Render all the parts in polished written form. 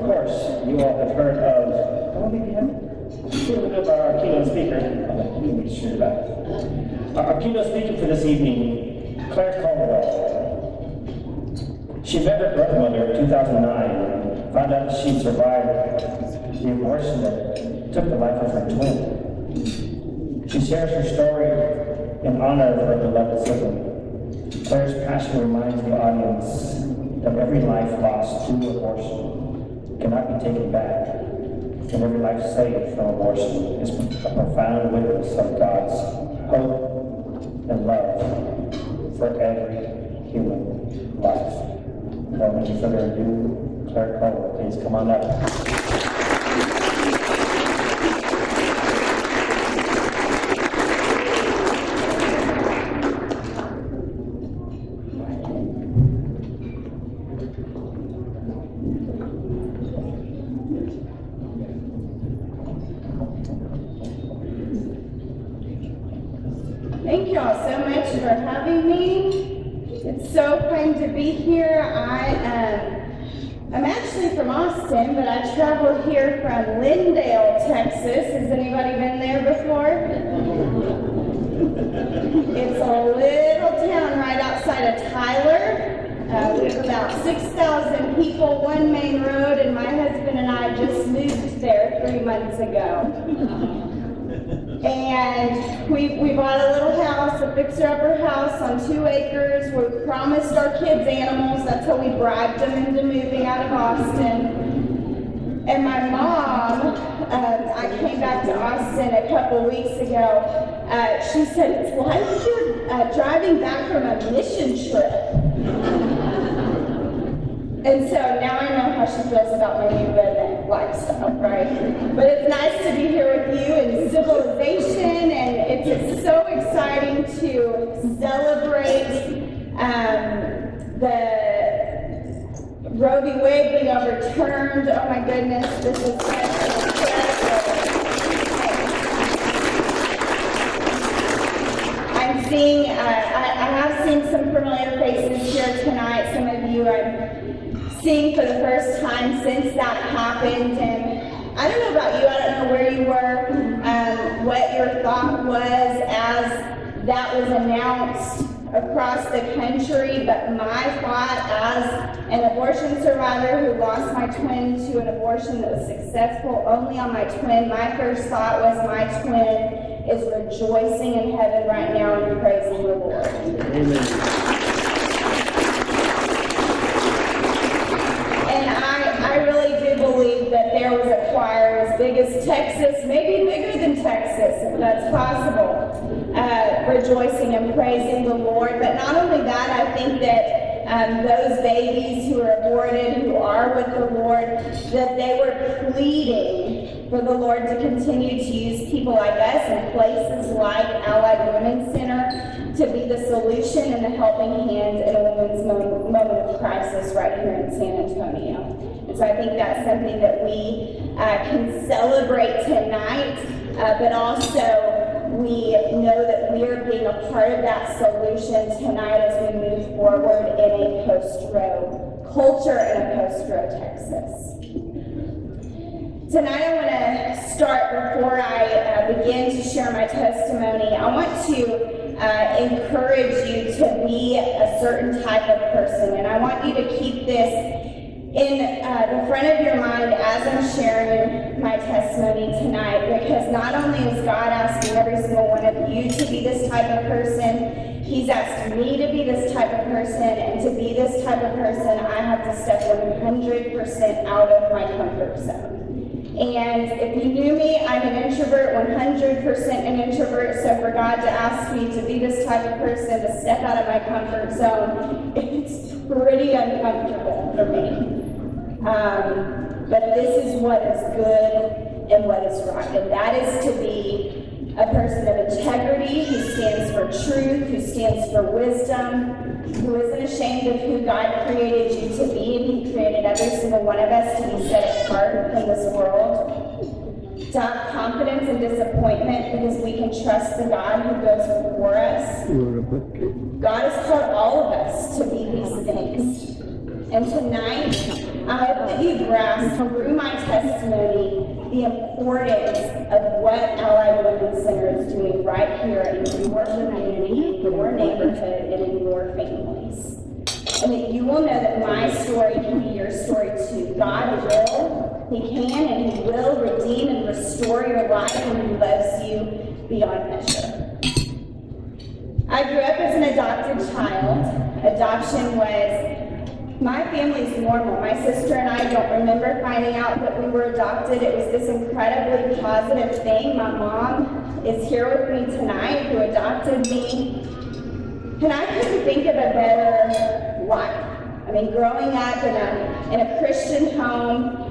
course, you all have heard of, how many have a little bit about our keynote speaker. Let me make sure about our keynote speaker for this evening, Claire Culwell. She met her birth mother in 2009, found out that she survived the abortion that took the life of her twin. She shares her story in honor of her beloved sibling. Claire's passion reminds the audience that every life lost through abortion cannot be taken back, and every life saved from abortion is a profound witness of God's hope and love for every human life. Without any further ado, Claire Culwell, please come on up. Thank you all so much for having me. It's so fun to be here. I'm actually from Austin, but I traveled here from Lindale, Texas. Has anybody been there before? It's a little town right outside of Tyler. We have about 6,000 people, one main road, and my husband and I just moved there 3 months ago. And we bought a little house, a fixer-upper house on 2 acres. We promised our kids animals. That's how we bribed them into moving out of Austin. And my mom, I came back to Austin a couple weeks ago. She said, it's like you're driving back from a mission trip. And so now I know how she feels about my new redneck lifestyle, right? But it's nice to be here with you in civilization, and it's so exciting to celebrate the Roe v. Wade being overturned. Oh my goodness, this is such an incredible. I'm seeing, I have seen some familiar faces here tonight. Some of you I'm seeing for the first time since that happened, and I don't know about you, I don't know where you were, what your thought was as that was announced across the country, but my thought as an abortion survivor who lost my twin to an abortion that was successful only on my twin, my first thought was my twin is rejoicing in heaven right now and praising the Lord. Amen. I really do believe that there was a choir as big as Texas, maybe bigger than Texas, if that's possible, rejoicing and praising the Lord. But not only that, I think that those babies who are aborted, who are with the Lord, that they were pleading for the Lord to continue to use people like us in places like Allied Women's Center to be the solution and the helping hand in a woman's moment of crisis right here in San Antonio. And so I think that's something that we can celebrate tonight, but also we know that we are being a part of that solution tonight as we move forward in a post-Roe culture in a post-Roe Texas. Tonight I want to start, before I begin to share my testimony, I want to encourage you to be a certain type of person, and I want you to keep this in the front of your mind as I'm sharing my testimony tonight, because not only is God asking every single one of you to be this type of person, He's asked me to be this type of person, and to be this type of person, I have to step 100% out of my comfort zone. And if you knew me, I'm an introvert, 100% an introvert, so for God to ask me to be this type of person, to step out of my comfort zone, it's pretty uncomfortable for me. But this is what is good and what is right, and that is to be a person of integrity, who stands for truth, who stands for wisdom, who isn't ashamed of who God created you to be, and He created every single one of us to be set apart in this world. To have confidence and disappointment because we can trust the God who goes before us. God has called all of us to be these things. And tonight, I hope that you grasp through my testimony the importance of what Allied Women's Center is doing right here in your community, in your neighborhood, and in your families. And that you will know that my story can be your story too. God will, He can, and He will redeem and restore your life, and He loves you beyond measure. I grew up as an adopted child. Adoption was my family's normal. My sister and I don't remember finding out that we were adopted. It was this incredibly positive thing. My mom is here with me tonight who adopted me. And I couldn't think of a better life. I mean, growing up in a Christian home,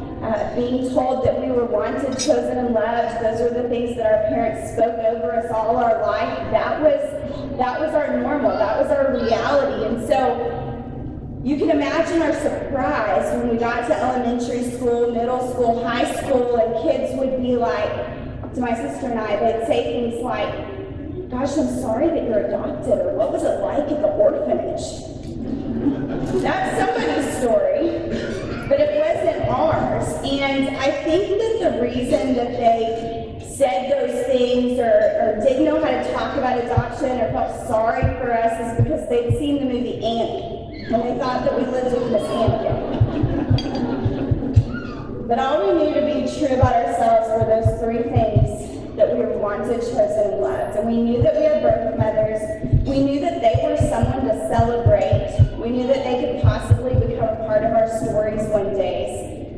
being told that we were wanted, chosen, and loved, those were the things that our parents spoke over us all our life. That was our normal. That was our reality. And so you can imagine our surprise when we got to elementary school, middle school, high school, and kids would be like, to my sister and I, they'd say things like, "Gosh, I'm sorry that you're adopted," or "What was it like at the orphanage?" That's somebody's story, but it wasn't ours. And I think that the reason that they said those things or didn't know how to talk about adoption or felt sorry for us is because they'd seen the movie Annie. And they thought that we lived with Miss Hannigan. But all we knew to be true about ourselves were those three things: that we were wanted, chosen, and loved. And we knew that we had birth mothers. We knew that they were someone to celebrate. We knew that they could possibly become a part of our stories one day.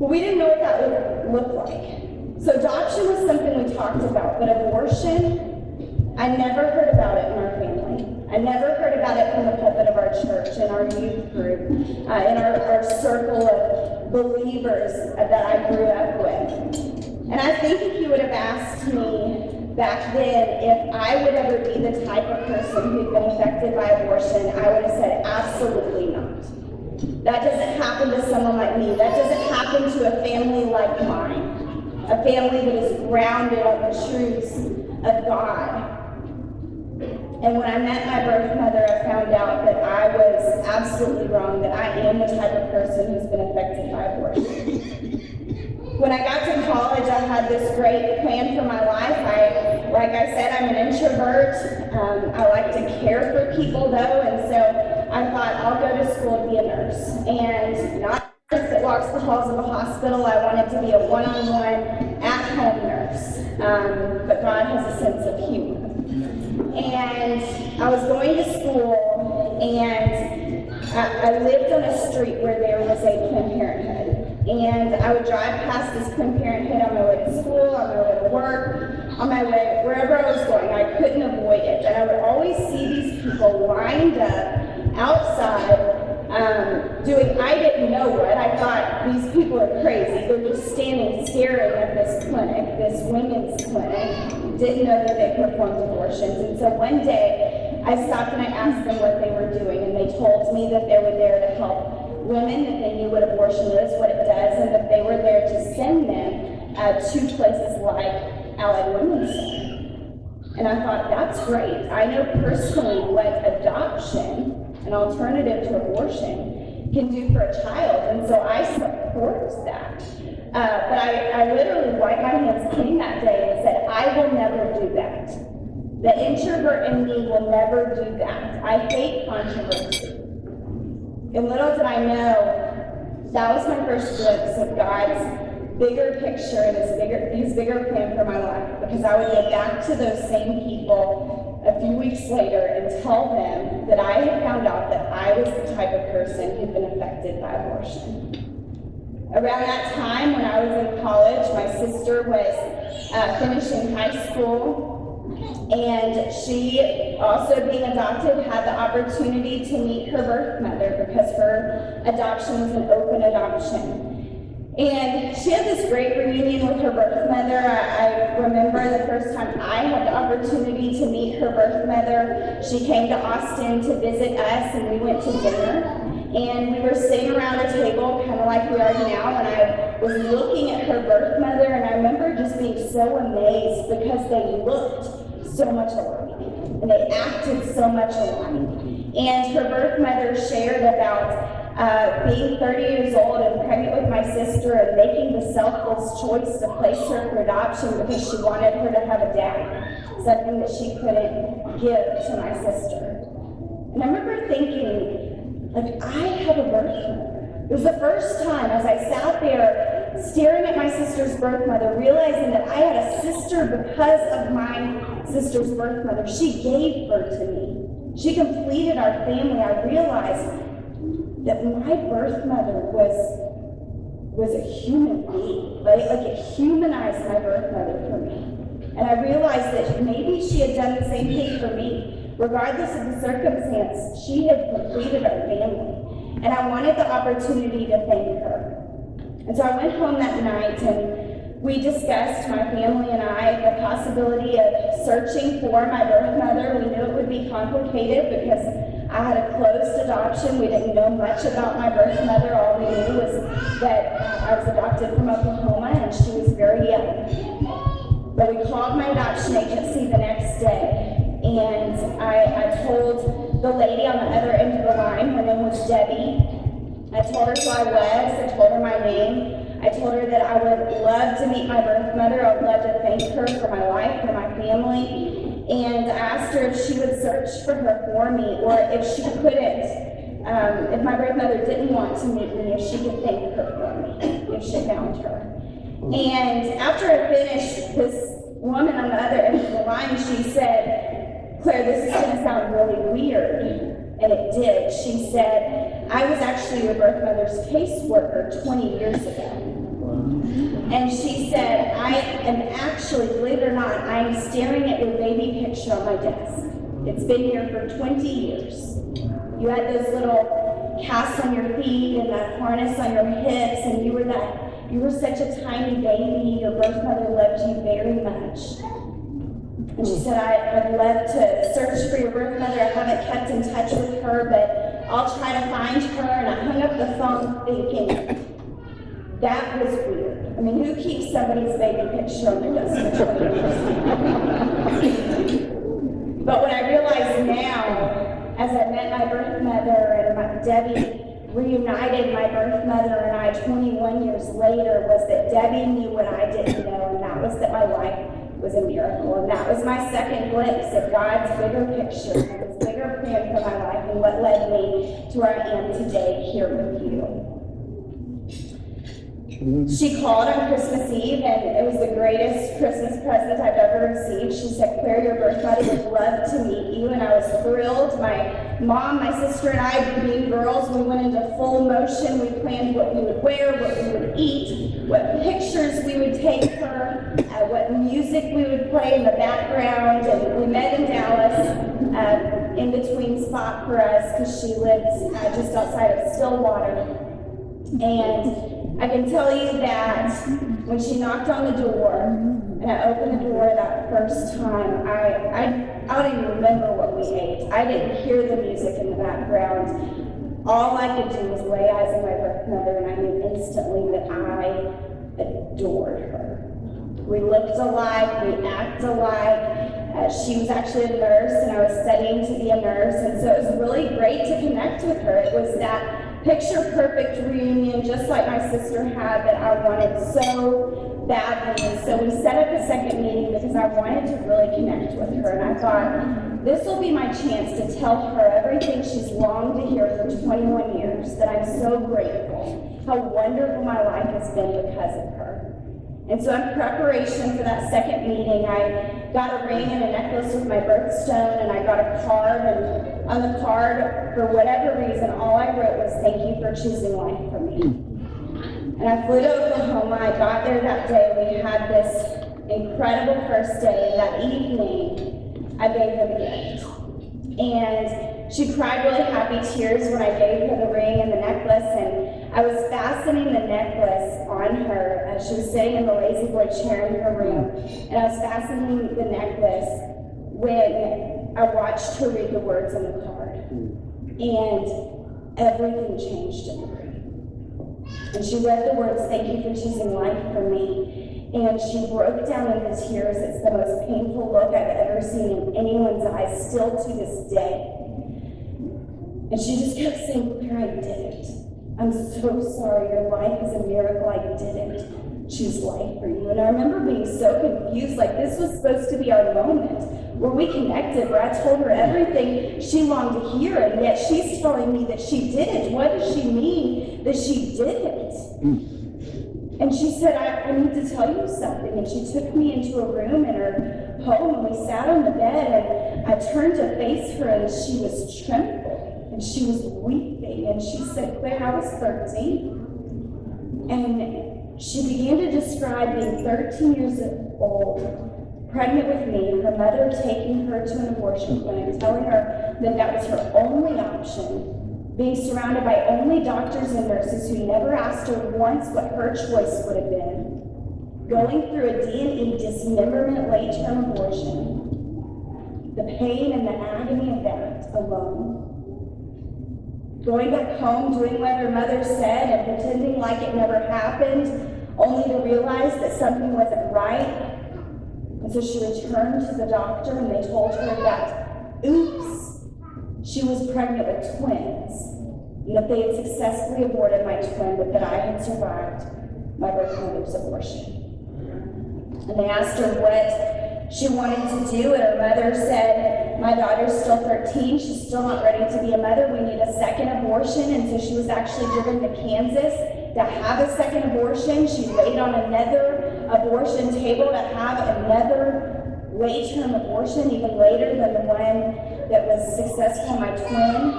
But we didn't know what that would look like. So adoption was something we talked about, but abortion, I never heard about it in our family. I never heard about it from the pulpit of our church, in our youth group, in our circle of believers that I grew up with. And I think if you would have asked me back then if I would ever be the type of person who'd been affected by abortion, I would have said absolutely not. That doesn't happen to someone like me. That doesn't happen to a family like mine, a family that is grounded on the truths of God. And when I met my birth mother, I found out that I was absolutely wrong, that I am the type of person who's been affected by abortion. When I got to college, I had this great plan for my life. Like I said, I'm an introvert. I like to care for people, though, and so I thought I'll go to school to be a nurse. And not a nurse that walks the halls of a hospital. I wanted to be a one-on-one, at-home nurse. But God has a sense of humor. And I was going to school, and I lived on a street where there was a Planned Parenthood. And I would drive past this Planned Parenthood on my way to school, on my way to work, on my way wherever I was going. I couldn't avoid it. And I would always see these people lined up outside doing I didn't know what. I thought these people are crazy. They're just standing staring at this clinic, this women's clinic. Didn't know that they performed abortions. And so one day I stopped and I asked them what they were doing, and they told me that they were there to help women, that they knew what abortion is, what it does, and that they were there to send them to places like Allied Women's Center. And I thought, that's great. I know personally what adoption, an alternative to abortion, can do for a child, and so I support that. But I literally wiped my hands clean that day and said, I will never do that. The introvert in me will never do that. I hate controversy. And little did I know, that was my first glimpse of God's bigger picture and his bigger plan for my life, because I would go back to those same people a few weeks later and tell them that I had found out that I was the type of person who'd been affected by abortion. Around that time, when I was in college, my sister was finishing high school, and she, also being adopted, had the opportunity to meet her birth mother because her adoption was an open adoption. And she had this great reunion with her birth mother. I remember the first time I had the opportunity to meet her birth mother. She came to Austin to visit us, and we went to dinner. And we were sitting around a table, kind of like we are now, and I was looking at her birth mother, and I remember just being so amazed because they looked so much alike, and they acted so much alike. And her birth mother shared about being 30 years old and pregnant with my sister and making the selfless choice to place her for adoption because she wanted her to have a dad, something that she couldn't give to my sister. And I remember thinking, like, I have a birth mother. It was the first time as I sat there staring at my sister's birth mother, realizing that I had a sister because of my sister's birth mother. She gave birth to me. She completed our family. I realized that my birth mother was a human being, right? Like, it humanized my birth mother for me. And I realized that maybe she had done the same thing for me. Regardless of the circumstance, she had completed our family. And I wanted the opportunity to thank her. And so I went home that night and we discussed, my family and I, the possibility of searching for my birth mother. We knew it would be complicated because I had a closed adoption. We didn't know much about my birth mother. All we knew was that I was adopted from Oklahoma and she was very young. But we called my adoption agency the next day, and I told the lady on the other end of the line, her name was Debbie. I told her who I was, I told her my name. I told her that I would love to meet my birth mother. I would love to thank her for my life, for my family. And I asked her if she would search for her for me, or if she couldn't, if my birth mother didn't want to meet me, if she could thank her for me, if she found her. And after I finished, this woman on the other end of the line, she said, "Claire, this is going to sound really weird." And it did. She said, "I was actually your birth mother's caseworker 20 years ago." And she said, "I am actually, believe it or not, I am staring at your baby picture on my desk. It's been here for 20 years. You had those little casts on your feet and that harness on your hips, and you were such a tiny baby. Your birth mother loved you very much." And she said, I'd love to search for your birth mother. I haven't kept in touch with her, but I'll try to find her. And I hung up the phone thinking, that was weird. I mean, who keeps somebody's baby picture on their desk for 20 years? But what I realize now, as I met my birth mother and Debbie reunited my birth mother and I 21 years later, was that Debbie knew what I didn't know, and that was that my life was a miracle. And that was my second glimpse of God's bigger picture, and his bigger plan for my life, and what led me to where I am today here with you. She called on Christmas Eve, and it was the greatest Christmas present I've ever received. She said, "Claire, your birth mother would love to meet you," and I was thrilled. My mom, my sister, and I, being girls, we went into full motion. We planned what we would wear, what we would eat, what pictures we would take her, what music we would play in the background, and we met in Dallas, in between spot for us, because she lived just outside of Stillwater. And I can tell you that when she knocked on the door, and I opened the door that first time, I don't even remember what we ate. I didn't hear the music in the background. All I could do was lay eyes on my birth mother, and I knew instantly that I adored her. We looked alike, we act alike. She was actually a nurse, and I was studying to be a nurse, and so it was really great to connect with her. It was that picture-perfect reunion, just like my sister had, that I wanted so badly. And so we set up a second meeting because I wanted to really connect with her. And I thought, this will be my chance to tell her everything she's longed to hear for 21 years, that I'm so grateful, how wonderful my life has been because of her. And so in preparation for that second meeting, I got a ring and a necklace with my birthstone, and I got a card, and on the card, for whatever reason, all I wrote was, "Thank you for choosing life for me." And I flew to Oklahoma. I got there that day. We had this incredible first day, and that evening, I gave her the gift. And she cried really happy tears when I gave her the ring and the necklace, and I was fastening the necklace on her. She was sitting in the lazy boy chair in her room, and I was fastening the necklace when I watched her read the words on the card. And everything changed in the room. And she read the words, "Thank you for choosing life for me." And she broke down into tears. It's the most painful look I've ever seen in anyone's eyes, still to this day. And she just kept saying, "Claire, I did it. I'm so sorry, your life is a miracle. I didn't choose life for you. And I remember being so confused, like this was supposed to be our moment where we connected, where I told her everything she longed to hear, and yet she's telling me that she didn't. What does she mean that she didn't? And she said, I need to tell you something. And she took me into a room in her home, and we sat on the bed, and I turned to face her, and she was trembling, and she was weeping, and she said, Claire, I was 13. And she began to describe being 13 years old, pregnant with me, her mother taking her to an abortion clinic, telling her that that was her only option, being surrounded by only doctors and nurses who never asked her once what her choice would have been, going through a D&E dismemberment late-term abortion, the pain and the agony of that alone, going back home, doing what her mother said and pretending like it never happened, only to realize that something wasn't right. And so she returned to the doctor, and they told her that, oops, she was pregnant with twins, and that they had successfully aborted my twin, but that I had survived my birth mother's abortion. And they asked her what she wanted to do, and her mother said, my daughter's still 13, she's still not ready to be a mother, we need a second abortion. And so she was actually driven to Kansas to have a second abortion. She laid on another abortion table to have another late-term abortion, even later than the one that was successful in my twin.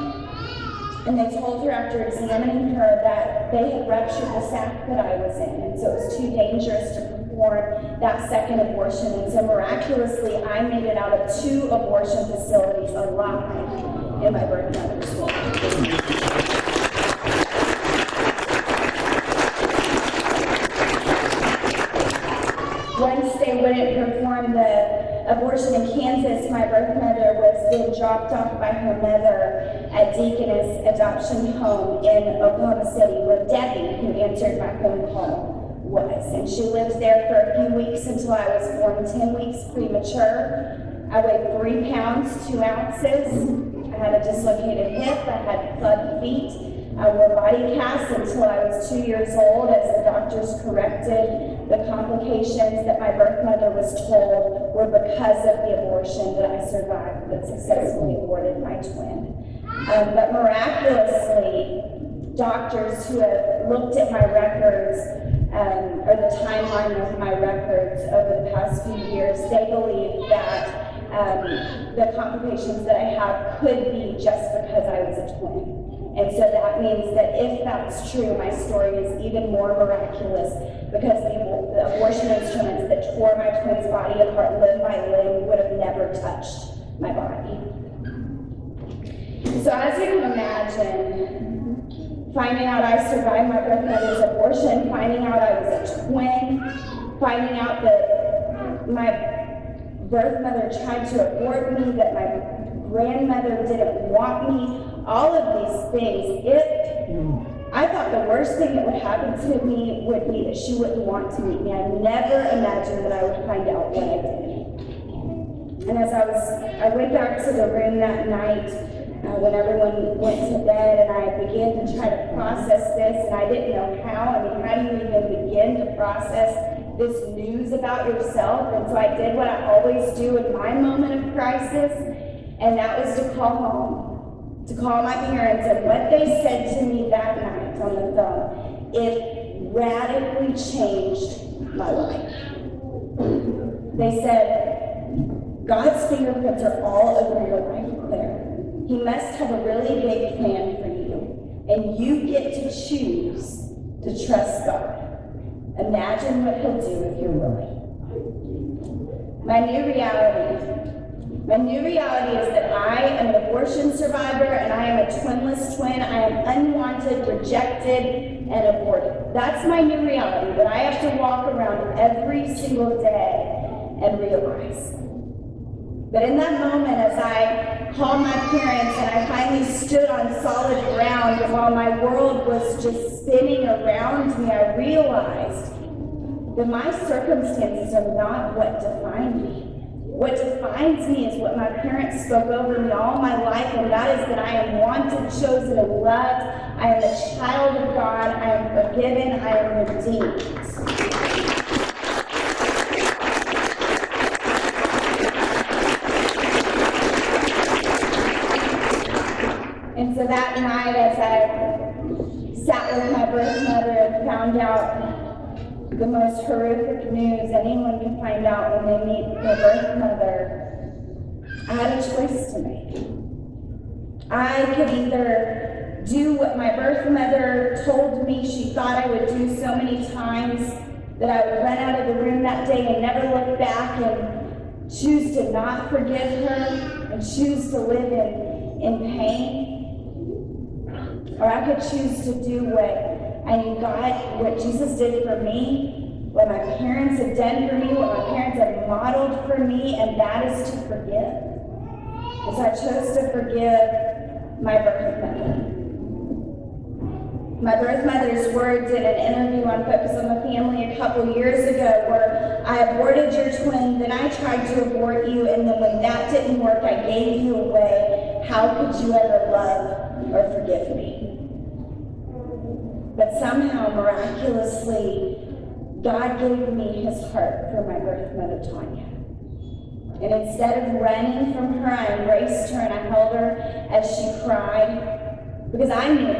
And they told her after examining her that they had ruptured the sac that I was in, and so it was too dangerous to perform that second abortion. And so miraculously, I made it out of 2 abortion facilities alive in my birth mother's womb. Once they wouldn't perform the abortion in Kansas, my birth mother was then dropped off by her mother at Deaconess Adoption Home in Oklahoma City, where Debbie, who answered my phone call, was. And she lived there for a few weeks until I was born 10 weeks premature. I weighed 3 pounds, 2 ounces. I had a dislocated hip. I had clubbed feet. I wore body casts until I was 2 years old, as the doctors corrected the complications that my birth mother was told were because of the abortion that I survived, that successfully aborted my twin. But miraculously, doctors who have looked at my records, or the timeline of my records over the past few years, they believe that the complications that I have could be just because I was a twin. And so that means that if that's true, my story is even more miraculous, because the abortion instruments that tore my twin's body apart limb by limb would have never touched my body. So as you can imagine, finding out I survived my birth mother's abortion, finding out I was a twin, finding out that my birth mother tried to abort me, that my grandmother didn't want me, all of these things, I thought the worst thing that would happen to me would be that she wouldn't want to meet me. I never imagined that I would find out when I did. And as I went back to the room that night, when everyone went to bed, and I began to try to process this, and I didn't know how. I mean, how do you even begin to process this news about yourself? And so I did what I always do in my moment of crisis, and that was to call home. To call my parents, and what they said to me that night on the phone, it radically changed my life. They said, God's fingerprints are all over your life, Claire. He must have a really big plan for you, and you get to choose to trust God. Imagine what He'll do if you're willing. My new reality is that I am an abortion survivor, and I am a twinless twin. I am unwanted, rejected, and aborted. That's my new reality that I have to walk around every single day and realize. But in that moment, as I called my parents and I finally stood on solid ground, and while my world was just spinning around me, I realized that my circumstances are not what define me. What defines me is what my parents spoke over me all my life, and that is that I am wanted, chosen, and loved. I am a child of God. I am forgiven. I am redeemed. And so that night, as I sat with my birth mother and found out the most horrific news anyone can find out when they meet their birth mother, I had a choice to make. I could either do what my birth mother told me she thought I would do so many times, that I would run out of the room that day and never look back and choose to not forgive her and choose to live in pain. Or I could choose to do what Jesus did for me, what my parents have done for me, what my parents have modeled for me, and that is to forgive. And so I chose to forgive my birth mother. My birth mother's words in an interview on Focus on the Family a couple years ago were, "I aborted your twin, then I tried to abort you, and then when that didn't work, I gave you away. How could you ever love or forgive me?" But somehow, miraculously, God gave me his heart for my birth mother, Tanya. And instead of running from her, I embraced her and I held her as she cried, because I knew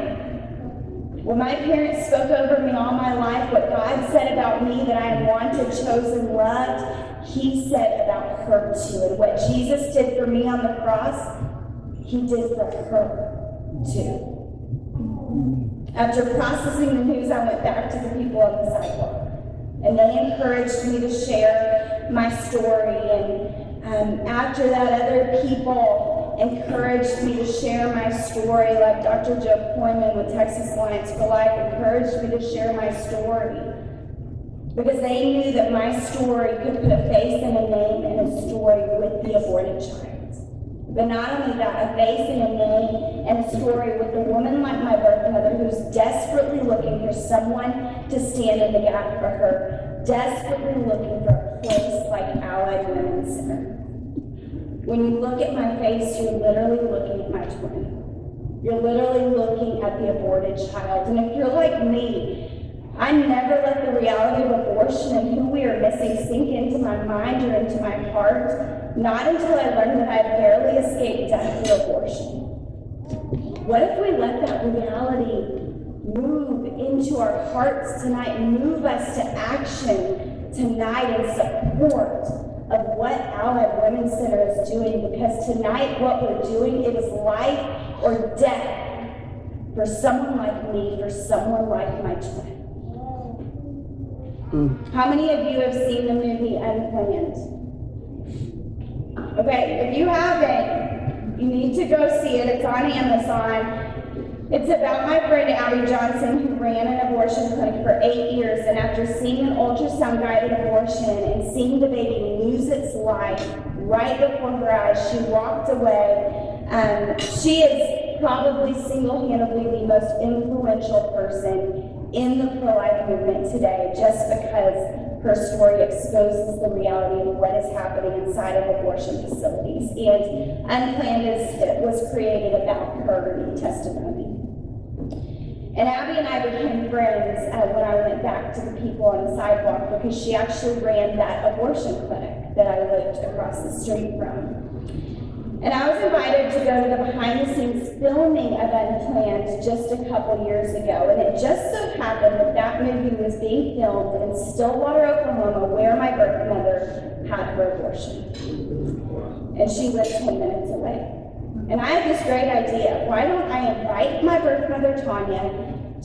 when my parents spoke over me all my life, what God said about me, that I am wanted, chosen, loved, he said about her too. And what Jesus did for me on the cross, he did for her too. After processing the news, I went back to the people on the sidewalk, and they encouraged me to share my story. And after that, other people encouraged me to share my story, like Dr. Joe Coyman with Texas Alliance for Life encouraged me to share my story, because they knew that my story could put a face and a name and a story with the aborted child. But not only that, a face and a name and a story with a woman like my birth mother, who's desperately looking for someone to stand in the gap for her, desperately looking for a place like Allied Women's Center. When you look at my face, you're literally looking at my twin. You're literally looking at the aborted child. And if you're like me, I never let the reality of abortion and who we are missing sink into my mind or into my heart, not until I learned that I had barely escaped death through abortion. What if we let that reality move into our hearts tonight and move us to action tonight in support of what Allied Women's Center is doing? Because tonight what we're doing, it is life or death for someone like me, for someone like my twin. How many of you have seen the movie Unplanned? Okay, if you haven't, you need to go see it. It's on Amazon. It's about my friend Abby Johnson, who ran an abortion clinic for 8 years, and after seeing an ultrasound-guided abortion and seeing the baby lose its life right before her eyes, she walked away. She is probably single-handedly the most influential person in the pro-life movement today, just because her story exposes the reality of what is happening inside of abortion facilities. And Unplanned was created about her testimony. And Abby and I became friends when I went back to the people on the sidewalk, because she actually ran that abortion clinic that I lived across the street from. And I was invited to go to the behind-the-scenes filming of Unplanned just a couple years ago. And it just so happened that that movie was being filmed in Stillwater, Oklahoma, where my birth mother had her abortion. And she lived 10 minutes away. And I had this great idea. Why don't I invite my birth mother, Tanya,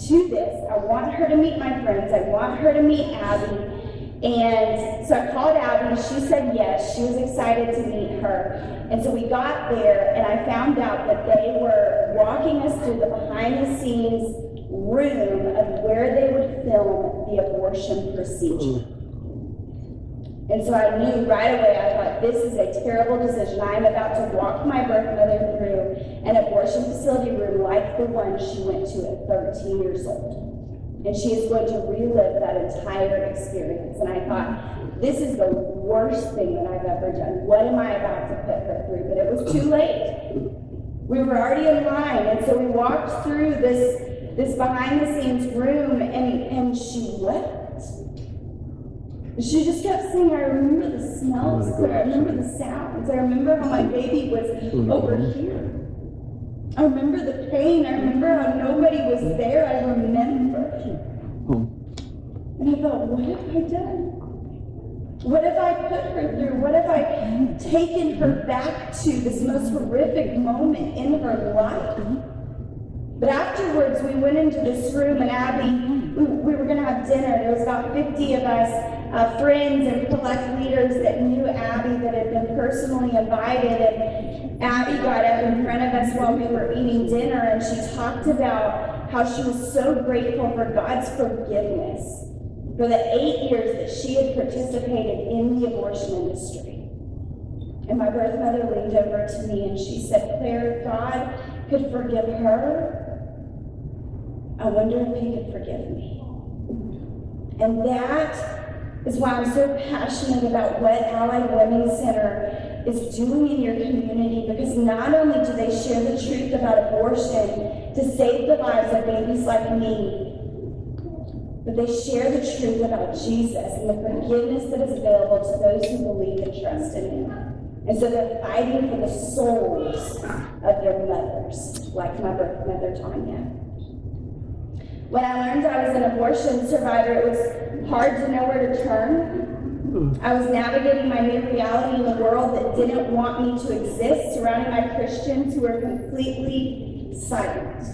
to this? I want her to meet my friends. I want her to meet Abby. And so I called Abby. She said yes. She was excited to meet her. And so we got there, and I found out that they were walking us through the behind-the-scenes room of where they would film the abortion procedure. And so I knew right away, I thought, this is a terrible decision. I am about to walk my birth mother through an abortion facility room like the one she went to at 13 years old. And she is going to relive that entire experience. And I thought, this is the worst thing that I've ever done. What am I about to put her through? But it was too late. We were already in line, and so we walked through this this behind-the-scenes room, and she wept. She just kept saying, I remember the smells, I remember the sounds, I remember how my baby was over here. I remember the pain, I remember how nobody was there, I remember. And I thought, what have I done? What have I put her through? What have I taken her back to, this most horrific moment in her life? But afterwards, we went into this room, and Abby, we were going to have dinner. There was about 50 of us, friends and collect leaders that knew Abby, that had been personally invited. And Abby got up in front of us while we were eating dinner, and she talked about how she was so grateful for God's forgiveness for the 8 years that she had participated in the abortion industry. And my birth mother leaned over to me and she said, Claire, if God could forgive her, I wonder if he could forgive me. And that is why I'm so passionate about what Allied Women's Center is doing in your community, because not only do they share the truth about abortion to save the lives of babies like me, but they share the truth about Jesus and the forgiveness that is available to those who believe and trust in him. And so they're fighting for the souls of their mothers, like my birth mother, Tanya. When I learned I was an abortion survivor, it was hard to know where to turn. I was navigating my new reality in a world that didn't want me to exist, surrounded by Christians who were completely silent.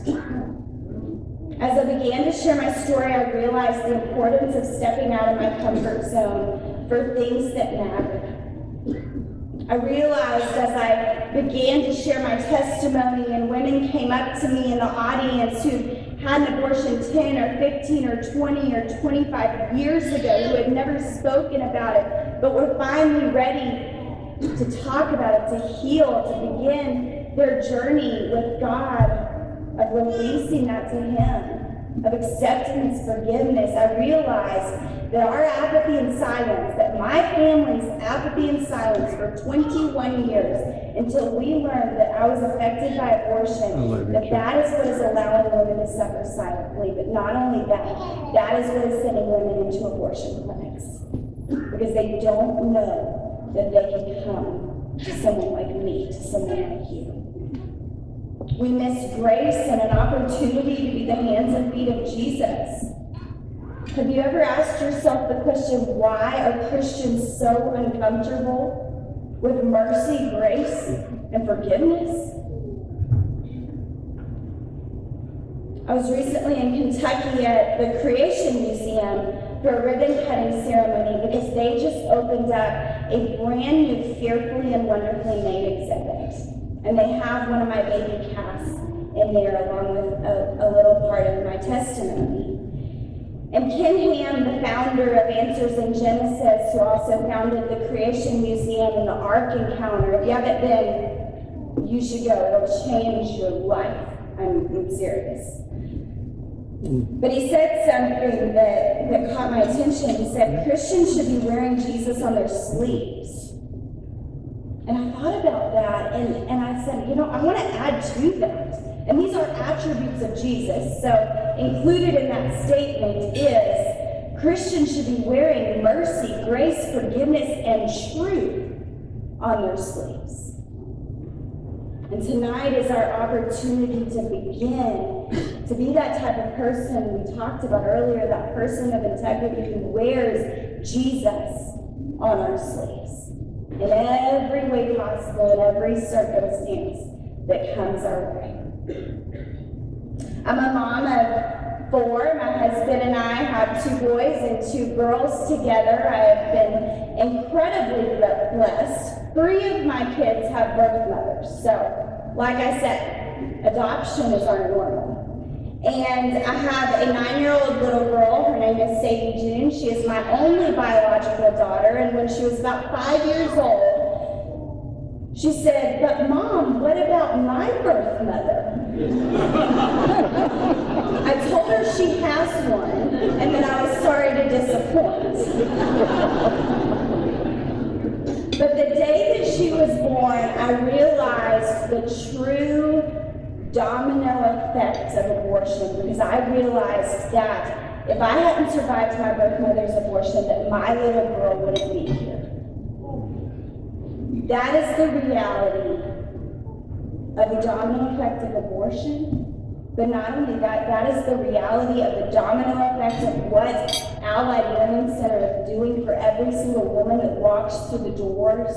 As I began to share my story, I realized the importance of stepping out of my comfort zone for things that mattered. I realized as I began to share my testimony, and women came up to me in the audience who had an abortion 10 or 15 or 20 or 25 years ago, who had never spoken about it, but were finally ready to talk about it, to heal, to begin their journey with God, of releasing that to him, of accepting his forgiveness. I realized that our apathy and silence, that my family's apathy and silence for 21 years, until we learned that I was affected by abortion, that is what is allowing women to suffer silently. But not only that, that is what is sending women into abortion clinics. Because they don't know that they can come to someone like me, to someone like you. We miss grace and an opportunity to be the hands and feet of Jesus. Have you ever asked yourself the question, why are Christians so uncomfortable with mercy, grace, and forgiveness? I was recently in Kentucky at the Creation Museum for a ribbon cutting ceremony because they just opened up a brand new Fearfully and Wonderfully Made exhibit. And they have one of my baby casts in there along with a little part of my testimony. And Ken Ham, the founder of Answers in Genesis, who also founded the Creation Museum and the Ark Encounter, if you haven't been, you should go. It'll change your life. I'm serious. But he said something that caught my attention. He said, Christians should be wearing Jesus on their sleeves. And I thought about that, and I said, I want to add to that. And these are attributes of Jesus. So included in that statement is Christians should be wearing mercy, grace, forgiveness, and truth on their sleeves. And tonight is our opportunity to begin to be that type of person we talked about earlier, that person of integrity who wears Jesus on our sleeves. In every way possible, in every circumstance that comes our way. I'm a mom of 4. My husband and I have 2 boys and 2 girls together. I have been incredibly blessed. 3 of my kids have birth mothers. So, like I said, adoption is our normal. And I have a 9-year-old little girl. Her name is Sadie June. She is my only biological daughter. And when she was about 5 years old, she said, but Mom, what about my birth mother? I told her she has one, and that I was sorry to disappoint. But the day that she was born, I realized the true domino effect of abortion, because I realized that if I hadn't survived my birth mother's abortion, that my little girl wouldn't be here. That is the reality of the domino effect of abortion. But not only that, that is the reality of the domino effect of what Allied Learning Center is doing for every single woman that walks through the doors.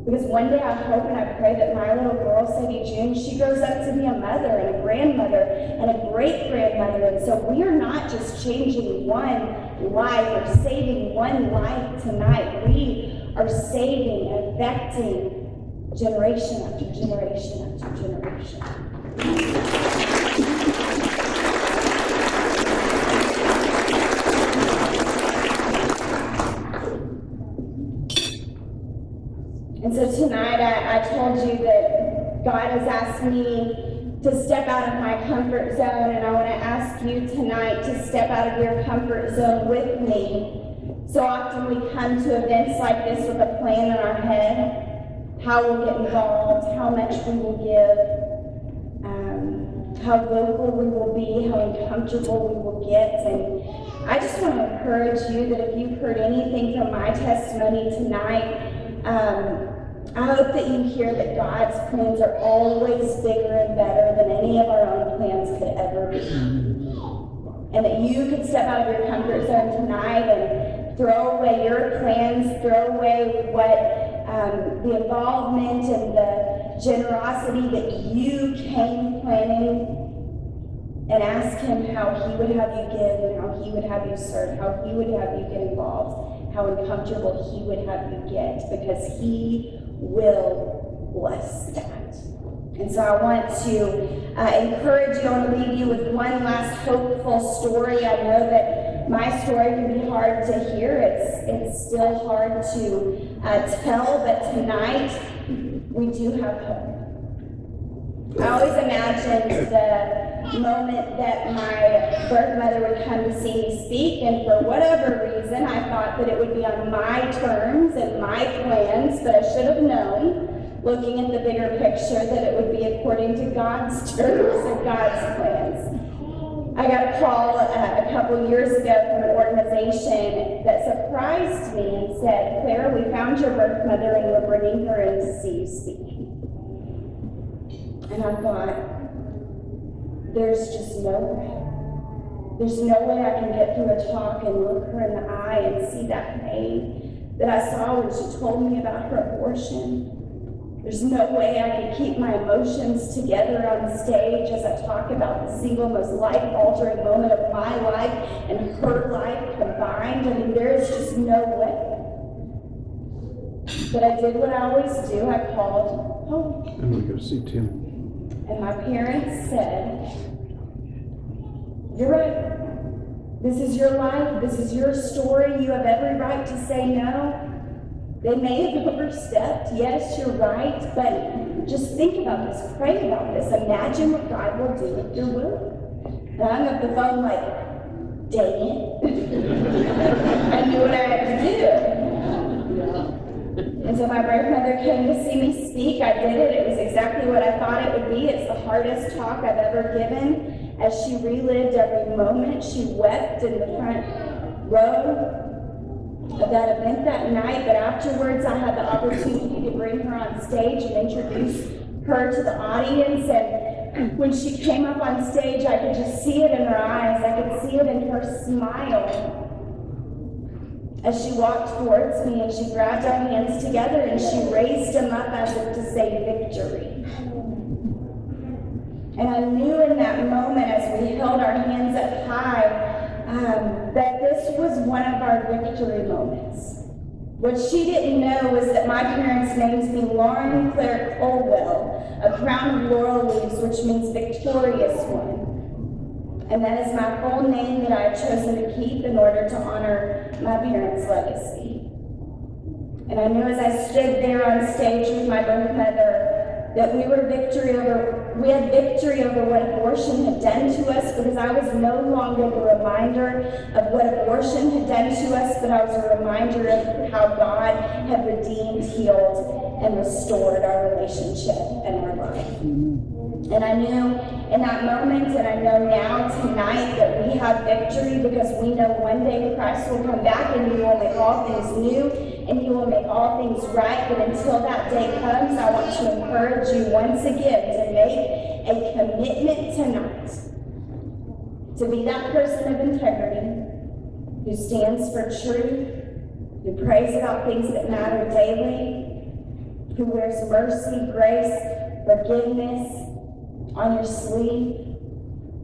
Because one day I hope and I pray that my little girl, Sadie June, she grows up to be a mother and a grandmother and a great-grandmother. And so we are not just changing one life or saving one life tonight. We are saving and affecting generation after generation after generation. And so tonight I told you that God has asked me to step out of my comfort zone, and I want to ask you tonight to step out of your comfort zone with me. So often we come to events like this with a plan in our head, how we'll get involved, how much we will give, how vocal we will be, how uncomfortable we will get. And I just want to encourage you that if you've heard anything from my testimony tonight, I hope that you hear that God's plans are always bigger and better than any of our own plans could ever be. And that you could step out of your comfort zone tonight and throw away your plans, throw away what the involvement and the generosity that you came planning, and ask Him how He would have you give and how He would have you serve, how He would have you get involved, how uncomfortable He would have you get, because He will bless that. And so I want to encourage you, I want to leave you with one last hopeful story. I know that my story can be hard to hear. It's still hard to tell, but tonight we do have hope. I always imagined the moment that my birth mother would come to see me speak, and for whatever reason, I thought that it would be on my terms and my plans, but I should have known, looking at the bigger picture, that it would be according to God's terms and God's plans. I got a call a couple years ago from an organization that surprised me and said, "Claire, we found your birth mother and we're bringing her in to see you speak." And I thought, there's just no way. There's no way I can get through a talk and look her in the eye and see that pain that I saw when she told me about her abortion. There's no way I can keep my emotions together on stage as I talk about the single most life-altering moment of my life and her life combined. I mean, there is just no way. But I did what I always do. I called home. I'm going to go see Tim. And my parents said, "You're right. This is your life. This is your story. You have every right to say no. They may have overstepped. Yes, you're right. But just think about this. Pray about this. Imagine what God will do with your womb." And I hung up the phone like, dang it. I knew what I had to do. And so my birth mother came to see me speak. I did it. It was exactly what I thought it would be. It's the hardest talk I've ever given. As she relived every moment, she wept in the front row of that event that night. But afterwards, I had the opportunity to bring her on stage and introduce her to the audience. And when she came up on stage, I could just see it in her eyes. I could see it in her smile. As she walked towards me and she grabbed our hands together and she raised them up as if to say victory. And I knew in that moment as we held our hands up high that this was one of our victory moments. What she didn't know was that my parents named me Lauren Claire Culwell, a crown of laurel leaves, which means victorious one. And that is my full name that I have chosen to keep in order to honor my parents' legacy. And I knew as I stood there on stage with my birth mother that we had victory over what abortion had done to us, because I was no longer the reminder of what abortion had done to us, but I was a reminder of how God had redeemed, healed, and restored our relationship and our life. And I knew in that moment, and I know now tonight, that we have victory because we know one day Christ will come back and He will make all things new and He will make all things right. But until that day comes, I want to encourage you once again to make a commitment tonight to be that person of integrity who stands for truth, who prays about things that matter daily, who wears mercy, grace, forgiveness on your sleeve,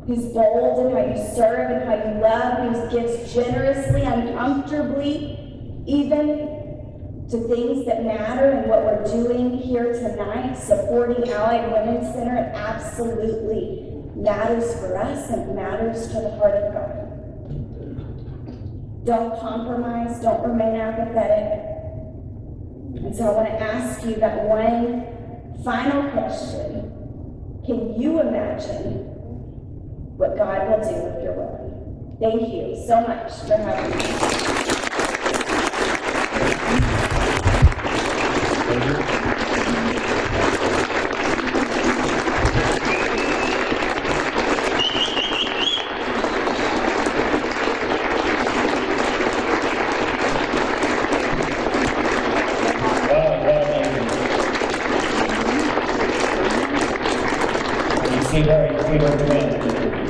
who's bold in how you serve and how you love, who gives generously, uncomfortably, even to things that matter. And what we're doing here tonight, supporting Allied Women's Center, it absolutely matters for us and it matters to the heart of God. Don't compromise, don't remain apathetic. And so I want to ask you that one final question. Can you imagine what God will do if you're willing? Thank you so much for having me. You see where you see where we're going.